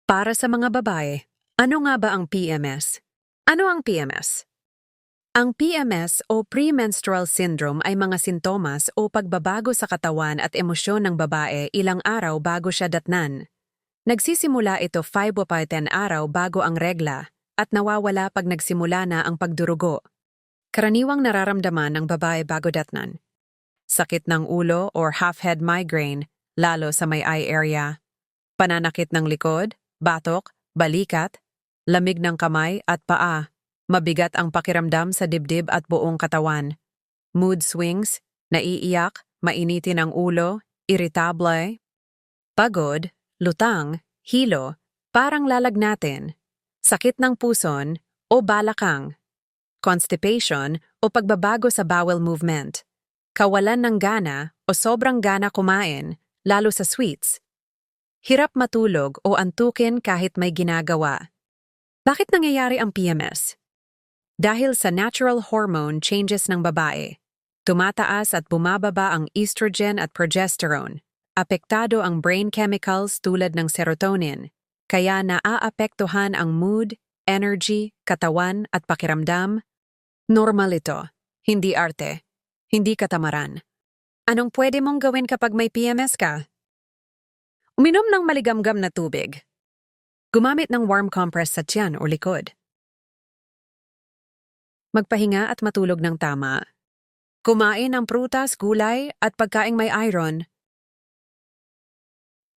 Para sa mga babae, ano nga ba ang PMS? Ano ang PMS? Ang PMS o premenstrual syndrome ay mga sintomas o pagbabago sa katawan at emosyon ng babae ilang araw bago siya datnan. Nagsisimula ito 5 o 10 araw bago ang regla at nawawala pag nagsimula na ang pagdurugo. Karaniwang nararamdaman ng babae bago datnan: sakit ng ulo or half-head migraine, lalo sa may eye area, pananakit ng likod, batok, balikat, lamig ng kamay at paa, mabigat ang pakiramdam sa dibdib at buong katawan, mood swings, naiiyak, mainitin ang ulo, irritable, pagod, lutang, hilo, parang lalagnatin, sakit ng puson o balakang, constipation o pagbabago sa bowel movement, kawalan ng gana o sobrang gana kumain, lalo sa sweets, hirap matulog o antukin kahit may ginagawa. Bakit nangyayari ang PMS? Dahil sa natural hormone changes ng babae. Tumataas at bumababa ang estrogen at progesterone. Apektado ang brain chemicals tulad ng serotonin, kaya naaapektuhan ang mood, energy, katawan at pakiramdam. Normal ito, hindi arte, hindi katamaran. Anong pwede mong gawin kapag may PMS ka? Uminom ng maligamgam na tubig. Gumamit ng warm compress sa tiyan o likod. Magpahinga at matulog ng tama. Kumain ng prutas, gulay at pagkaing may iron.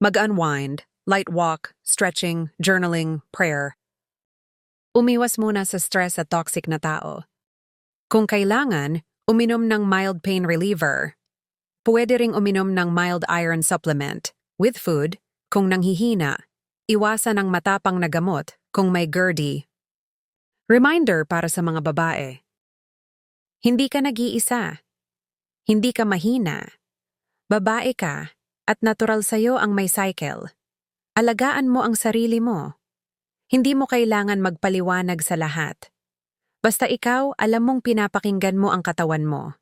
Mag-unwind, light walk, stretching, journaling, prayer. Umiwas muna sa stress at toxic na tao. Kung kailangan, uminom ng mild pain reliever. Pwede ring uminom ng mild iron supplement with food kung nanghihina. Iwasan ang matapang na gamot kung may GERD. Reminder para sa mga babae. Hindi ka nag-iisa. Hindi ka mahina. Babae ka at natural sa'yo ang may cycle. Alagaan mo ang sarili mo. Hindi mo kailangan magpaliwanag sa lahat. Basta ikaw, alam mong pinapakinggan mo ang katawan mo.